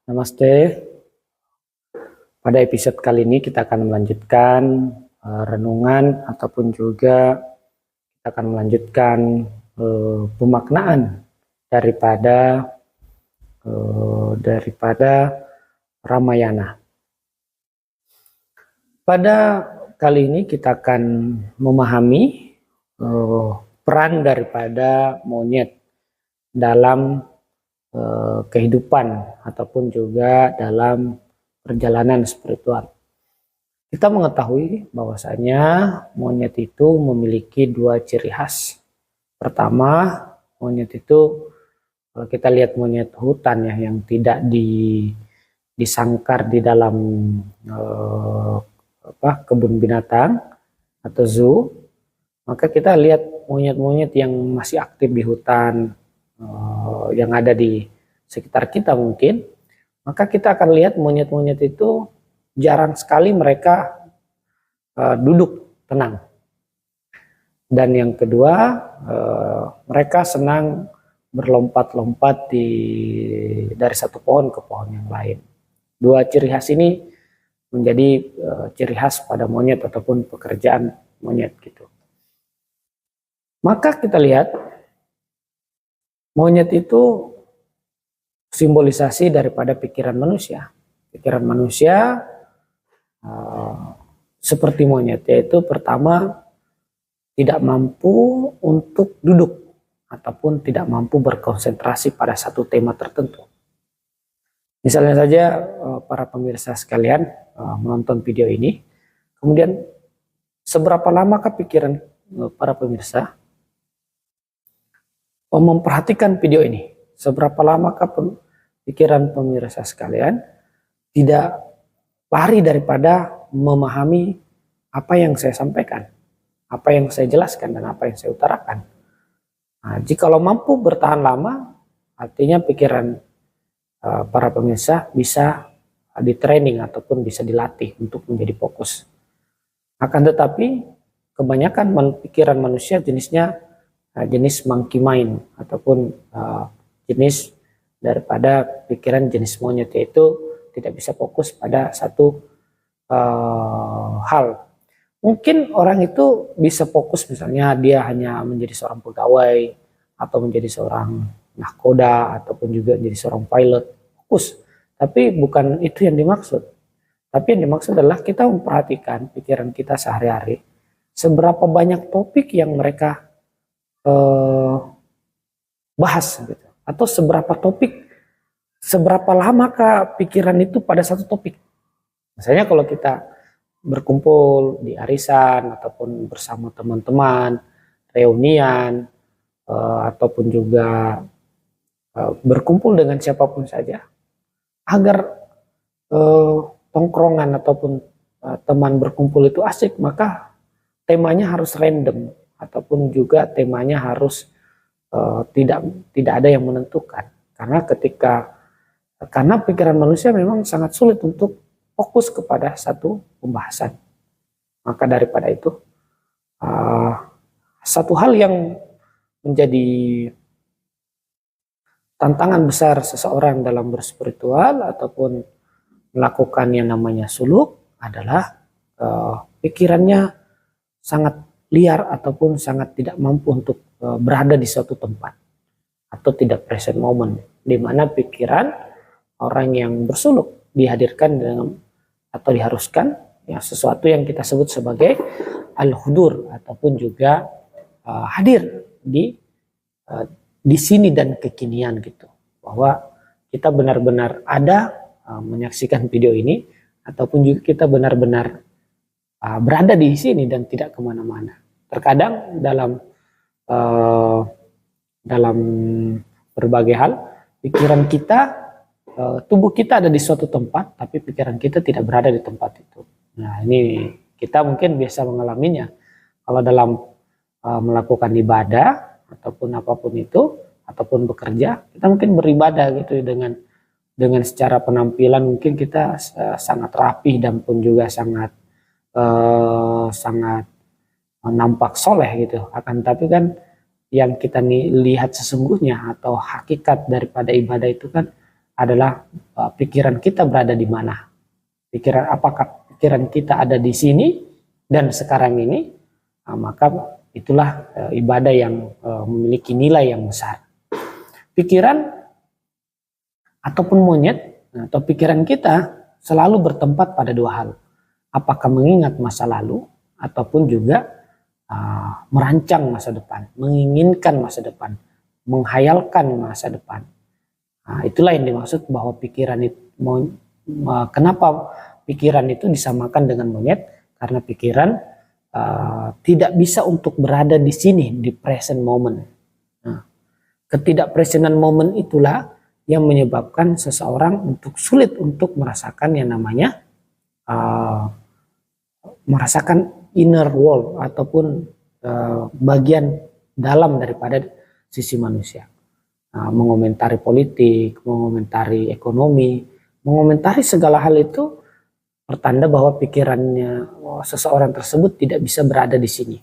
Namaste. Pada episode kali ini kita akan melanjutkan renungan ataupun juga kita akan melanjutkan pemaknaan daripada Ramayana. Pada kali ini kita akan memahami peran daripada monyet dalam kehidupan ataupun juga dalam perjalanan spiritual. Kita mengetahui bahwasanya monyet itu memiliki dua ciri khas. Pertama, monyet itu kalau kita lihat monyet hutan ya yang tidak disangkar di dalam kebun binatang atau zoo, maka kita lihat monyet-monyet yang masih aktif di hutan yang ada di sekitar kita mungkin, maka kita akan lihat monyet-monyet itu jarang sekali mereka duduk tenang. Dan yang kedua, mereka senang berlompat-lompat dari satu pohon ke pohon yang lain. Dua ciri khas ini menjadi ciri khas pada monyet ataupun pekerjaan monyet gitu. Maka kita lihat monyet itu simbolisasi daripada pikiran manusia. Pikiran manusia seperti monyet, yaitu pertama tidak mampu untuk duduk ataupun tidak mampu berkonsentrasi pada satu tema tertentu. Misalnya saja para pemirsa sekalian menonton video ini, kemudian seberapa lamakah pikiran para pemirsa memperhatikan video ini? Seberapa lamakah pikiran pemirsa sekalian tidak lari daripada memahami apa yang saya sampaikan, apa yang saya jelaskan, dan apa yang saya utarakan. Nah, jikalau mampu bertahan lama, artinya pikiran para pemirsa bisa di-training ataupun bisa dilatih untuk menjadi fokus. Akan tetapi, kebanyakan pikiran manusia jenisnya jenis monkey mind ataupun jenis daripada pikiran jenis monyet, yaitu tidak bisa fokus pada satu hal. Mungkin orang itu bisa fokus, misalnya dia hanya menjadi seorang pegawai atau menjadi seorang nahkoda ataupun juga menjadi seorang pilot, fokus. Tapi bukan itu yang dimaksud. Tapi yang dimaksud adalah kita memperhatikan pikiran kita sehari-hari, seberapa banyak topik yang mereka bahas gitu. Atau seberapa lamakah pikiran itu pada satu topik. Misalnya kalau kita berkumpul di arisan ataupun bersama teman-teman, reunian, ataupun juga berkumpul dengan siapapun saja, agar tongkrongan ataupun teman berkumpul itu asik, maka temanya harus random ataupun juga temanya harus tidak ada yang menentukan, karena pikiran manusia memang sangat sulit untuk fokus kepada satu pembahasan. Maka daripada itu satu hal yang menjadi tantangan besar seseorang dalam berspiritual ataupun melakukan yang namanya suluk adalah pikirannya sangat liar ataupun sangat tidak mampu untuk berada di suatu tempat atau tidak present moment, di mana pikiran orang yang bersuluk dihadirkan dengan atau diharuskan ya sesuatu yang kita sebut sebagai al-hudur ataupun juga hadir di sini dan kekinian gitu, bahwa kita benar-benar ada menyaksikan video ini ataupun juga kita benar-benar berada di sini dan tidak kemana-mana. Terkadang dalam berbagai hal, pikiran kita, tubuh kita ada di suatu tempat, tapi pikiran kita tidak berada di tempat itu. Nah, ini kita mungkin biasa mengalaminya. Kalau dalam melakukan ibadah ataupun apapun itu, ataupun bekerja, kita mungkin beribadah gitu dengan secara penampilan mungkin kita sangat rapih dan pun juga sangat nampak soleh gitu. Akan tapi kan yang kita lihat sesungguhnya atau hakikat daripada ibadah itu kan adalah pikiran kita berada di mana. Apakah pikiran kita ada di sini dan sekarang ini, maka itulah ibadah yang memiliki nilai yang besar. Pikiran ataupun monyet atau pikiran kita selalu bertempat pada dua hal. Apakah mengingat masa lalu ataupun juga merancang masa depan, menginginkan masa depan, menghayalkan masa depan. Itulah yang dimaksud bahwa pikiran itu, kenapa pikiran itu disamakan dengan monyet? Karena pikiran tidak bisa untuk berada di sini, di present moment. Ketidakpresenan moment itulah yang menyebabkan seseorang untuk sulit untuk merasakan yang namanya merasakan inner world ataupun bagian dalam daripada sisi manusia. Mengomentari politik, mengomentari ekonomi, mengomentari segala hal itu pertanda bahwa pikirannya seseorang tersebut tidak bisa berada di sini.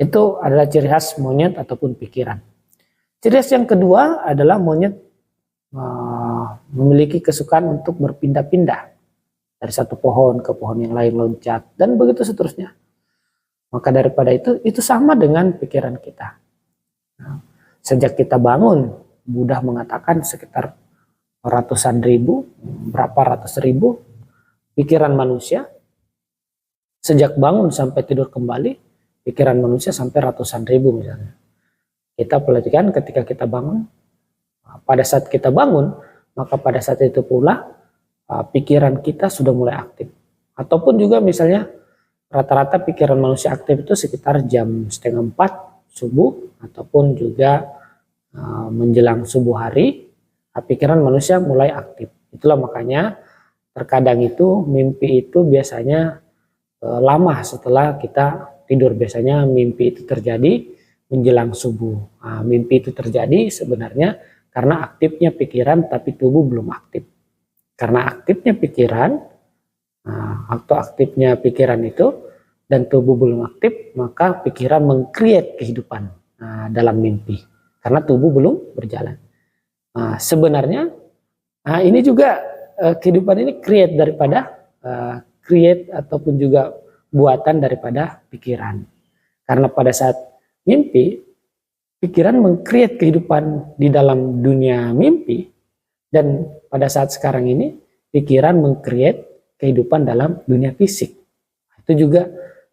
Itu adalah ciri khas monyet ataupun pikiran. Ciri khas yang kedua adalah monyet memiliki kesukaan untuk berpindah-pindah dari satu pohon ke pohon yang lain, loncat dan begitu seterusnya. Maka daripada itu sama dengan pikiran kita. Sejak kita bangun, Buddha mengatakan sekitar ratusan ribu, berapa ratus ribu pikiran manusia. Sejak bangun sampai tidur kembali, pikiran manusia sampai ratusan ribu misalnya. Kita perhatikan ketika kita bangun, pada saat kita bangun, maka pada saat itu pula pikiran kita sudah mulai aktif. Ataupun juga misalnya rata-rata pikiran manusia aktif itu sekitar jam 3:30 subuh ataupun juga menjelang subuh hari, pikiran manusia mulai aktif. Itulah makanya terkadang itu mimpi itu biasanya lama setelah kita tidur. Biasanya mimpi itu terjadi menjelang subuh. Mimpi itu terjadi sebenarnya karena aktifnya pikiran tapi tubuh belum aktif. Karena aktifnya pikiran atau aktifnya pikiran itu dan tubuh belum aktif, maka pikiran meng-create kehidupan dalam mimpi karena tubuh belum berjalan. Sebenarnya ini juga kehidupan ini create ataupun juga buatan daripada pikiran. Karena pada saat mimpi, pikiran meng-create kehidupan di dalam dunia mimpi, dan pada saat sekarang ini pikiran meng-create kehidupan dalam dunia fisik. Itu juga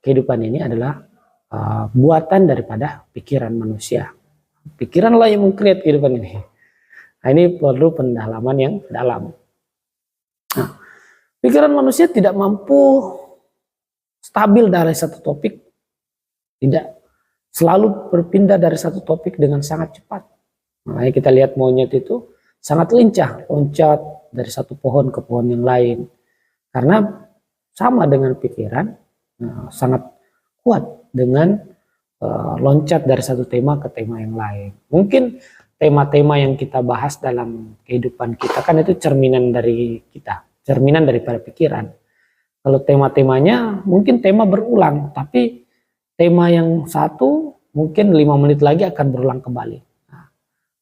kehidupan ini adalah buatan daripada pikiran manusia. Pikiranlah yang meng-create kehidupan ini. Nah, ini perlu pendalaman yang dalam. Nah, pikiran manusia tidak mampu stabil dari satu topik, tidak selalu berpindah dari satu topik dengan sangat cepat. Makanya kita lihat monyet itu sangat lincah, loncat dari satu pohon ke pohon yang lain. Karena sama dengan pikiran, sangat kuat dengan loncat dari satu tema ke tema yang lain. Mungkin tema-tema yang kita bahas dalam kehidupan kita kan itu cerminan dari kita, cerminan daripada pikiran. Kalau tema-temanya mungkin tema berulang, tapi tema yang satu mungkin 5 menit lagi akan berulang kembali.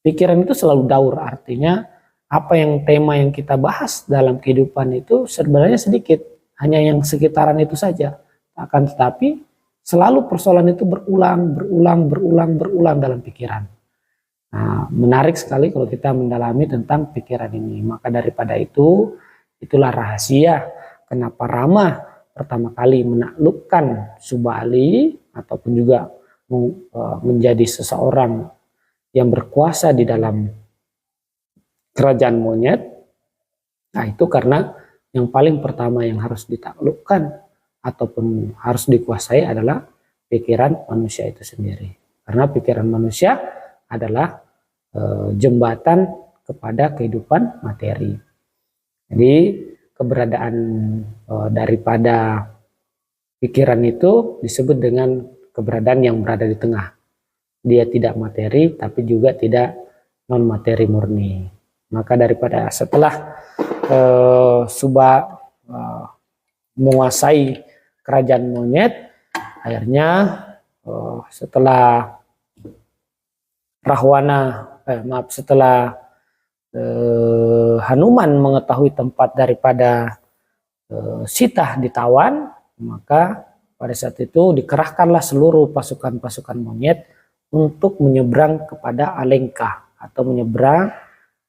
Pikiran itu selalu daur, artinya apa yang tema yang kita bahas dalam kehidupan itu sebenarnya sedikit, hanya yang sekitaran itu saja. Akan tetapi selalu persoalan itu berulang dalam pikiran. Nah, menarik sekali kalau kita mendalami tentang pikiran ini. Maka daripada itu, itulah rahasia kenapa Rama pertama kali menaklukkan Subali ataupun juga menjadi seseorang yang berkuasa di dalam kerajaan monyet. Nah, itu karena yang paling pertama yang harus ditaklukkan ataupun harus dikuasai adalah pikiran manusia itu sendiri. Karena pikiran manusia adalah jembatan kepada kehidupan materi. Jadi keberadaan daripada pikiran itu disebut dengan keberadaan yang berada di tengah. Dia tidak materi tapi juga tidak non materi murni. Maka daripada setelah Subha menguasai kerajaan monyet, akhirnya setelah setelah Hanuman mengetahui tempat daripada Sita ditawan, maka pada saat itu dikerahkanlah seluruh pasukan-pasukan monyet untuk menyeberang kepada Alengka atau menyeberang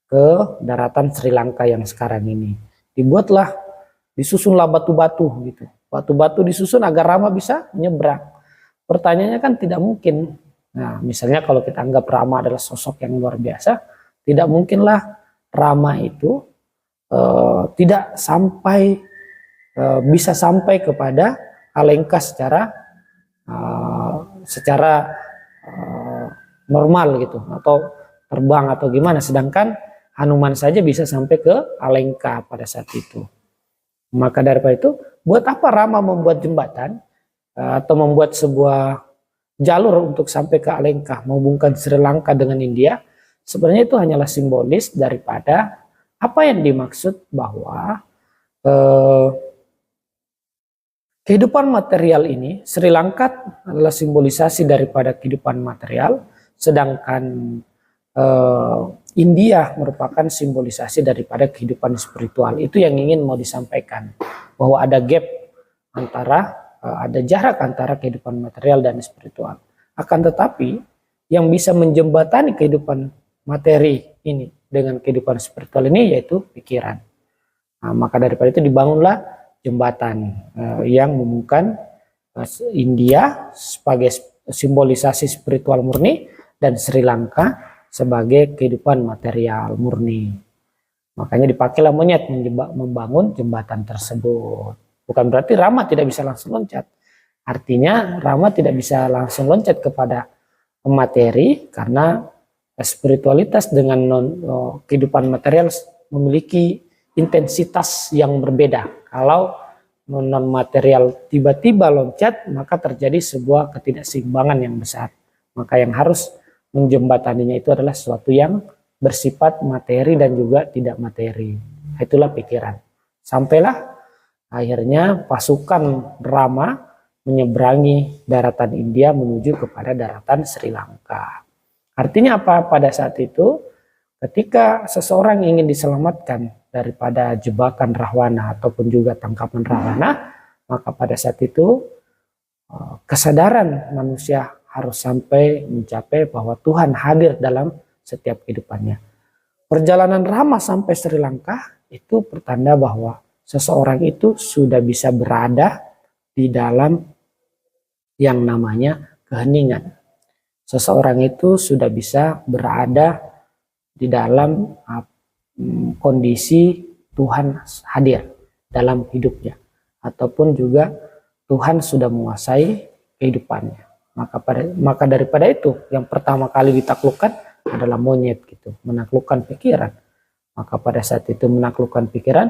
ke daratan Sri Lanka yang sekarang ini. Dibuatlah, disusunlah batu-batu gitu. Batu-batu disusun agar Rama bisa menyeberang. Pertanyaannya kan tidak mungkin. Nah, misalnya kalau kita anggap Rama adalah sosok yang luar biasa, tidak mungkinlah Rama itu tidak sampai bisa sampai kepada Alengka secara normal gitu, atau terbang atau gimana, sedangkan Hanuman saja bisa sampai ke Alengka pada saat itu. Maka daripada itu, buat apa Rama membuat jembatan atau membuat sebuah jalur untuk sampai ke Alengka, menghubungkan Sri Lanka dengan India? Sebenarnya itu hanyalah simbolis daripada apa yang dimaksud bahwa kehidupan material ini, Sri Lanka adalah simbolisasi daripada kehidupan material, sedangkan India merupakan simbolisasi daripada kehidupan spiritual. Itu yang ingin mau disampaikan, bahwa ada gap antara, ada jarak antara kehidupan material dan spiritual. Akan tetapi yang bisa menjembatani kehidupan materi ini dengan kehidupan spiritual ini yaitu pikiran. Nah, maka daripada itu dibangunlah jembatan yang menghubungkan India sebagai simbolisasi spiritual murni dan Sri Lanka sebagai kehidupan material murni. Makanya dipakailah monyet membangun jembatan tersebut. Bukan berarti Rama tidak bisa langsung loncat. Artinya Rama tidak bisa langsung loncat kepada materi karena spiritualitas dengan kehidupan material memiliki intensitas yang berbeda. Kalau non material tiba-tiba loncat, maka terjadi sebuah ketidakseimbangan yang besar. Maka yang harus menjembataninya itu adalah sesuatu yang bersifat materi dan juga tidak materi. Itulah pikiran. Sampailah akhirnya pasukan Rama menyeberangi daratan India menuju kepada daratan Sri Lanka. Artinya apa? Pada saat itu ketika seseorang ingin diselamatkan daripada jebakan Rahwana ataupun juga tangkapan Rahwana, maka pada saat itu kesadaran manusia harus sampai mencapai bahwa Tuhan hadir dalam setiap kehidupannya. Perjalanan Rama sampai Sri Lanka itu pertanda bahwa seseorang itu sudah bisa berada di dalam yang namanya keheningan. Seseorang itu sudah bisa berada di dalam kondisi Tuhan hadir dalam hidupnya, ataupun juga Tuhan sudah menguasai kehidupannya. Maka daripada itu yang pertama kali ditaklukkan adalah monyet gitu, menaklukkan pikiran. Maka pada saat itu menaklukkan pikiran,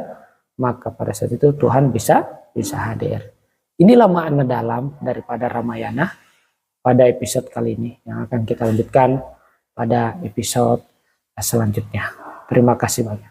maka pada saat itu Tuhan bisa hadir. Inilah makna dalam daripada Ramayana pada episode kali ini, yang akan kita lanjutkan pada episode selanjutnya. Terima kasih banyak.